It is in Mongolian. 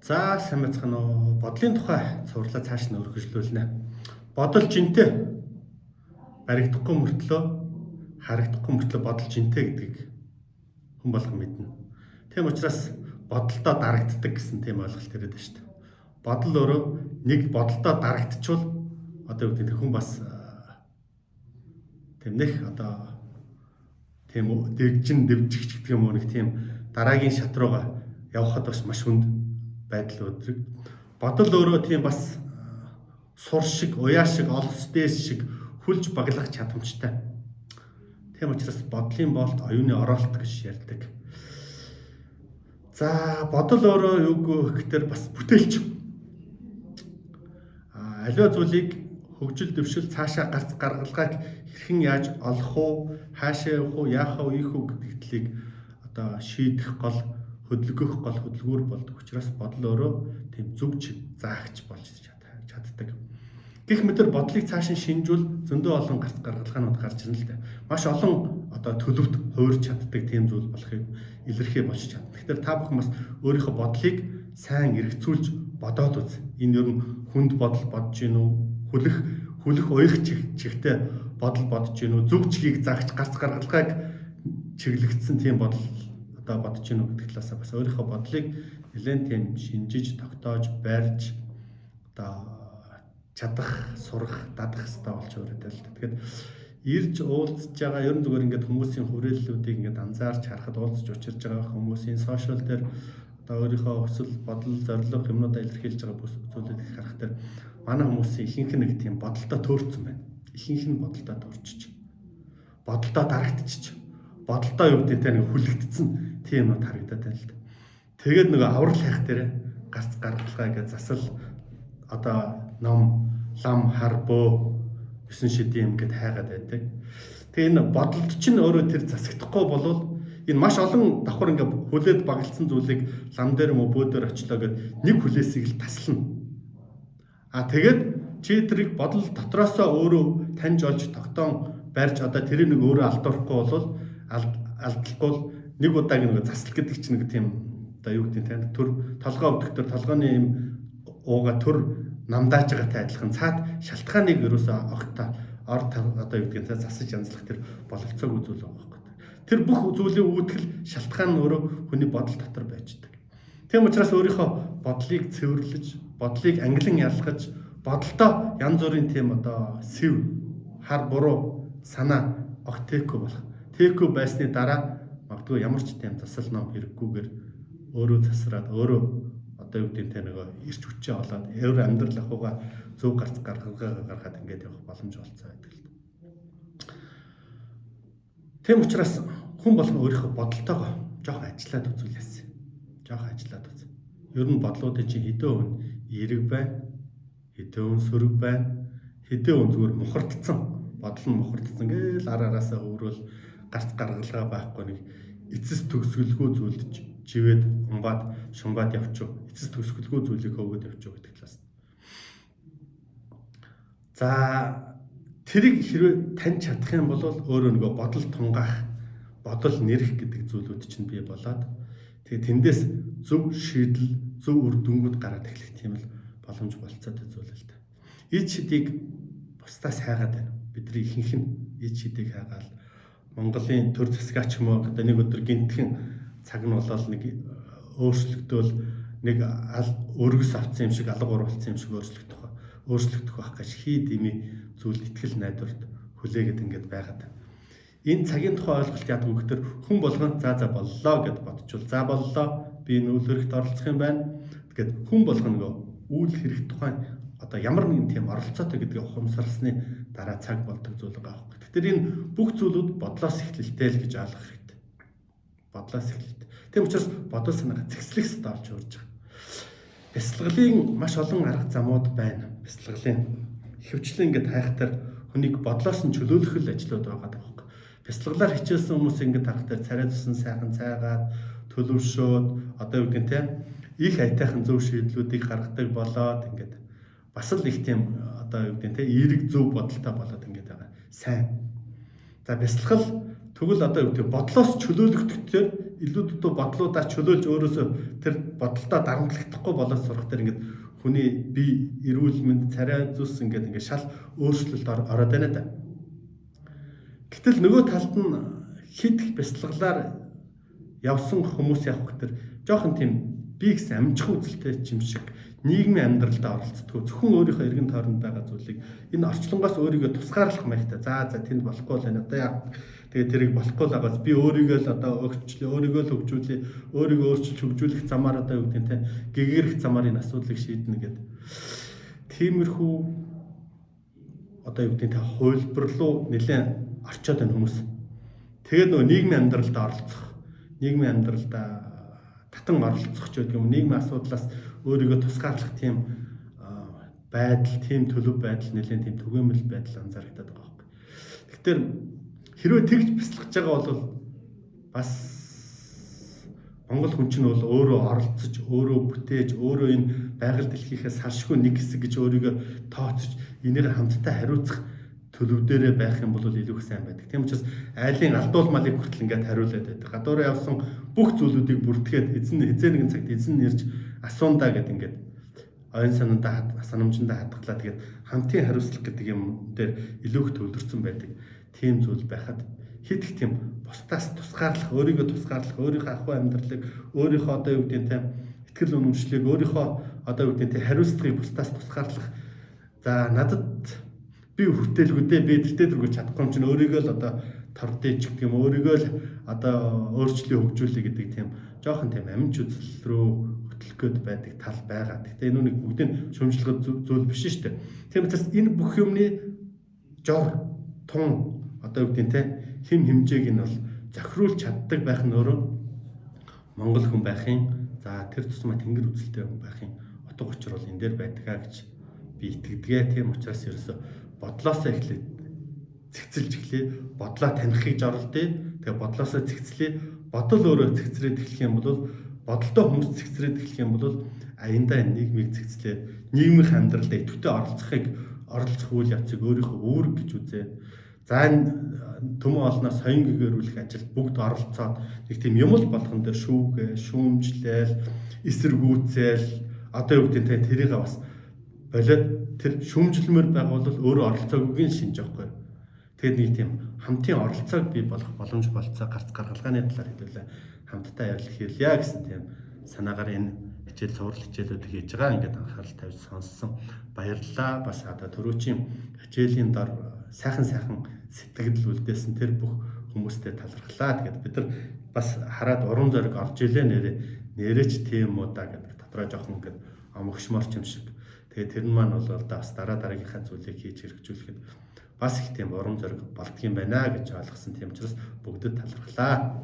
За сайн байцгаана уу. Бодлын тухай цувралаа цааш нь өргөжлүүлнэ. Бодол жинтэй баригдахгүй мөртлөө харагдахгүй мөртлөө бодол жинтэй гэдгийг хүн болгон мэднэ. Тийм учраас бодолдоо дарагддаг гэсэн тийм ойлголт ирээд байна шүү дээ. Бодол өөрөө нэг бодолдоо дарагдчихвал одоо юу гэдэг нь хүн бас тийм нэх одоо тийм дэгжин дэвжигч гэдэг юм уу нэг тийм дараагийн шат руугаа явхад бас маш хүнд байдал үүдэг. Бодол өөрөө тийм бас сур шиг, уяа шиг, олонс дээс шиг хүлж баглах чадамжтай. Тийм учраас бодлын боолт оюуны оролт гэж ярьдаг. За бодол өөрөө юу гэхээр бас бүтээлч. Аливаа зүйлийг хөгжил дэвшил цаашаа гарц гаргалгааг хэрхэн яаж олох уу, хаашаа явах уу, яах уу, ийх үү гэдэг талыг одоо шийдэх гол хөдөлгөх гол хөдөлгүүр болдог учраас бодол өөрөө тийм зөв чиг заагч болж чаддаг. Гэх мэтэр бодлыг цааш нь шинжүүл зөндөө олон гарц гаргалгаанууд гарч ирнэ л дээ. Маш олон одоо төлөвт хуурч чаддаг тийм зүйл болохыг илэрхий болж чадна. Тэгэхээр та бүхэн бас өөрийнхөө бодлыг сайн эргэцүүлж бодоод үз. Энэ ер нь хүнд бодол бодож гин үү? Хүлэх уяг чигтэй бодол бодож гин үү? Зөв чигийг заагч гарц гаргалгааг чиглэгдсэн тийм бодол одоо бодож гин үү гэдэг талаас бас өөрийнхөө бодлыг нэлээд тийм шинжиж, тогтоож, барьж одоо чадах, сурах, дадах хэрэгтэй болж өрөөдөө л. Тэгэхээр ирж уулзж байгаа ер нь зүгээр ингээд хүмүүсийн хүрээллүүдийг ингээд анзаарч харахад уулзж учирж байгаа хүмүүсийн сошиал дээр одоо өөрийнхөө хүсэл, бодол, зорилго юмнуудаа илэрхийлж байгаа зүйлүүдийг харах дээр манай хүмүүсийн ихэнх нэг тийм бодолтой төөрцөн байна. Ихэнх нь бодолтой төөрчиж. Бодолтой дарагдчих. Бодолтой юу гэдэг нь хүлэгдсэн тийм юмуд харагдаад байна л да. Тэгээд нөгөө аврал хайх дээр гарц гаргалгаа гэж засал одоо ном, лам, хар, бөө 9 шидийн юм гэд хайгаад байдаг. Тэгээ энэ бодолд чинь өөрөө тэр засагдахгүй болвол энэ маш олон давхар ингээ хүлээд багалсан зүйлийг лам дээр мө бөө дээр очлоо гэд нэг хүлээсийг л таслана. Тэгээд чи тэрийг бодол дотроосоо өөрөө таньж олж тогтоон барьж одоо тэрийг нэг өөрөө алдуулахгүй болвол алдахгүй нэг удаагийн нэг заслах гэдэг чинь нэг тийм одоо юу гэдэг тань төр толгой өвдөхтөр толгойн юм ууга төр намдааж байгаатай адилхан цаад шалтгааныг ерөөсөө одоо юу гэдэг нь засаж янзлах тэр боловцоогүй зүйл байгаа байхгүй. Тэр бүх зүйлийн үүдгэл шалтгаан нь өөрөө хүний бодол дотор байждаг. Тийм учраас өөрийнхөө бодлыг цэвэрлэж, бодлыг англин ялгаж, бодолдоо янз бүрийн тийм одоо сэв, хар буруу, санаа огт тээхгүй болох. Тээхгүй байсны дараа магадгүй ямар ч тийм засал ном хэрэггүйгээр өөрөө засраад өөрөө одоо юу гэдэг нь нөгөө ирч хүчээ олоод өөр амьдрал ахуйгаа зөв гарц гаргалгаа гаргаад ингээд явах боломж олцоо байдаг л. Тийм учраас хүн болгон өөрийнхөө бодолтойгоо жоох ажиллаад үзүүлээсэй. Жоох ажиллаад үз. Ер нь бодлуудын чинь хэдэн өвн эерэг байна, хэдэн өвн сөрөг байна, хэдэн өвн зүгээр мухардцсан, бодол нь мухардцсан гээл араасаа өөрөөл гарц гаргалгаа байхгүй нэг эцэс төгсгөлгүй зүйлж живэд умбаад шумбаад явчих. Эцэс төгсгөлгүй зүйлийг хөөгд явчих гэдэг талаас. За тэрийг хэрвээ таньж чадах юм бол өөрөө нөгөө бодол тунгаах, бодол нэрх гэдэг зүйлүүд чинь бий болоод тэгээ тэндээс зөв шийдэл, зөв үр дүнгууд гараад эхлэх тийм л боломж болцоод зүйл л да. Эд шидийг бусдаас хайгаад байна. Бидний ихэнх нь эд шидийг хайгаал Монголын төр засгаач юм уу одоо нэг өдөр гинтхэн цаг нь болол нэг өөрчлөгдөөл нэг өргөс авцсан юм шиг алга уруулсан юм шиг өөрчлөгдөх байх гэж хий дими зүйл итгэл найдварт хүлээгээд ингээд байгаад. Энэ цагийн тухай ойлголт яадаг вэ гэхээр хүн болгон за боллоо гэд бодчихвол за боллоо би энэ үйл хэрэгт оролцох юм байна. Тэгэхээр хүн болгон нөгөө үйл хэрэг тухай одоо ямар нэгэн тийм оролцоотой гэдгийг ухамсарласны дараа цаг болдог зүйл байгаа байхгүй. Тэгэхээр энэ бүх зүйлүүд бодлоос эхлэлтэй л гэж ойлгох хэрэгтэй. Бодлоос эхэлдэг. Тийм учраас бодол санаагаа зэгслэх хэрэгтэй болж урж байгаа. Бясалгалын маш олон арга замууд байна. Бясалгалын ихэвчлэн ингээд хайхтар хүнийг бодлоос нь чөлөөлөх л ажлууд байгаа байхгүй. Бясалгалаар хичээлсэн хүмүүс ингээд харахтар царай тусан сайхан цайгаад төлөвшөөд одоо юу гэдэг нь их айтайхан зөв шийдлүүдийг гаргадаг болоод ингээд бас л их тийм одоо юу гэдэг нь эерэг зөв бодолтой болоод ингээд байгаа. Сайн. За бясалгал тэгвэл одоо юу гэдэг бодлоос чөлөөлөгдөхөөр илүү дутуу бодлуудаа чөлөөлж өөрөөсөө тэр бодолдоо дарамтлагдахгүй болоод сурах дээр ингээд хүний бие эрүүл мэнд царай зүс ингээд шал өөрчлөлт ороод байна да. Гэтэл нөгөө талд нь хит их бяцлаглаар явсан хүмүүс явах гэдэг жоохон тийм би гэсэн амжих үзэлтэй юм шиг нийгмийн амьдралдаа оролцдог. Зөвхөн өөрийнхөө эргэн тойронд байгаа зүйлийг энэ орчлонгоос өөрийгөө тусгаарлах маягтай. За тэнд болохгүй л байна. Одоо яг тэгээ тэрийг болохгүй л байгаас би өөрийгөө л одоо өгчлээ, өөрийгөө л хөгжүүлээ, өөрийгөө өөрчилж хөгжүүлэх замаар одоо юу гэдэг нь гэгэрх замаар энэ асуудлыг шийднэ гэдэг. Тиймэрхүү одоо юу гэдэг нь хувилбар руу нэлээд орчоод байна хүмүүс. Тэгээд нөгөө нийгмийн амьдралдаа оролцох, нийгмийн амьдралдаа татан оролцох ч гэдэг юм, нийгмийн асуудлаас өөрийгөө тусгаарлах тийм байдал, тийм төлөв байдал нэлээд тийм түгээмэл байдал анзаарэгдээд байгаа байхгүй. Тэгэхээр хэрвээ тэгж бяцлах байгаа бол бас Монгол хүн чинь бол өөрөө оролцож, өөрөө бүтээж, өөрөө энэ байгаль дэлхийхээс салшгүй нэг хэсэг гэж өөрийгөө тооцож, энийг хамтдаа хариуцах төлөв дээрээ байх юм бол илүү их сайн байдаг. Тийм учраас айлын алдуул малыг хүртэл ингээд хариулаад байдаг. Гадуураа явсан бүх зүйлүүдийг бүртгээд эзэн хизээ нэгэн цагт эзэн нэрж асуундаа гэд ингээд оюун санамжиндаа хадгалаа. Тэгээд хамтын хариуцлах гэдэг юм дээр илүү их төвлөрсөн байдаг. Тийм зүйл байхад хит их тийм бусдаас тусгаарлах, өөрийгөө тусгаарлах, өөрийнхөө ахуй амьдралыг, өөрийнхөө одоо юу гэдэг нь итгэл үнэмшлийг, өөрийнхөө одоо юу гэдэг нь хариуцлагыг бусдаас тусгаарлах. За надад би хүртээлгүй дээ, би тэртээ дөрвөж чадахгүй юм чинь өөрийгөө л одоо тордэж гэх юм, өөрийгөө л одоо өөрчлөлөө хөгжүүлэх гэдэг тийм жоохон тийм амж үзэл рүү хөтлөх гээд байдаг тал байгаа. Гэхдээ энэ үнийг бүгдийг шөмжлөхөд зүйл биш шүү дээ. Тийм учраас энэ бүх юмны жор тун одоо юу гэдэг нь хим хэмжээг нь бол зохируулж чаддаг байх нь өөрөө Монгол хүн байхын, за тэр тусмаа тэнгэр үзэлтэй хүн байхын утга учир бол энэ дээр байдгаа гэж би итгэдэг. Тийм учраас ерөөсө бодлоосоо эхлээд цэгцэлж эхлэе, бодлоо танихыг жорлдъя. Тэгээ бодлоосоо цэгцлэе. Бодол өөрөө цэгцрээд эхлэх юм бол бодолтой хүмүүс цэгцрээд эхлэх юм бол аяндаа нийгмийг цэгцлээд нийгмийн амьдралд идэвхтэй оролцох үйл явцыг өөрийнхөө үүрэг гэж үзээ. За энэ төмөн олноос соён гэгэрүүлэх ажилд бүгд оролцоод нэг тийм юм л болгон дээр шүүгээ, шүүмжлээл, эсэргүүцээл одоо юу гэдэг нь тэрийг бас болоод тэр шүүмжлэмээр байгаа бол өөрөө оролцоогүйг нь шинж авахгүй. Тэгээд нэг тийм хамтын оролцоог бий болох боломж болцоо гаргалгааны талаар хэлүүлээ. Хамтдаа ярилцах хэрэглэе гэсэн тийм санаагаар энэ хичээл цуврал хичээлүүд хийж байгаа. Ингээд анхаарал тавьж сонссон баярлалаа. Бас одоо түрүүчийн хичээлийн дор сайхан сэтгэл үлдээсэн тэр бүх хүмүүстэй талархлаа. Тэгээд бид нар бас хараад уран зориг орж илээ нэрэж тийм үү да гэдэг дотроо жоохон ингээд омгшморч юм шиг. Тэгээд тэр нь маань бол бас дараагийнхаа зүйлийг хийж хэрэгжүүлэхэд бас их тийм уран зориг болдго юм байна гэж ойлгосон. Тийм учраас бүгдэд талархлаа.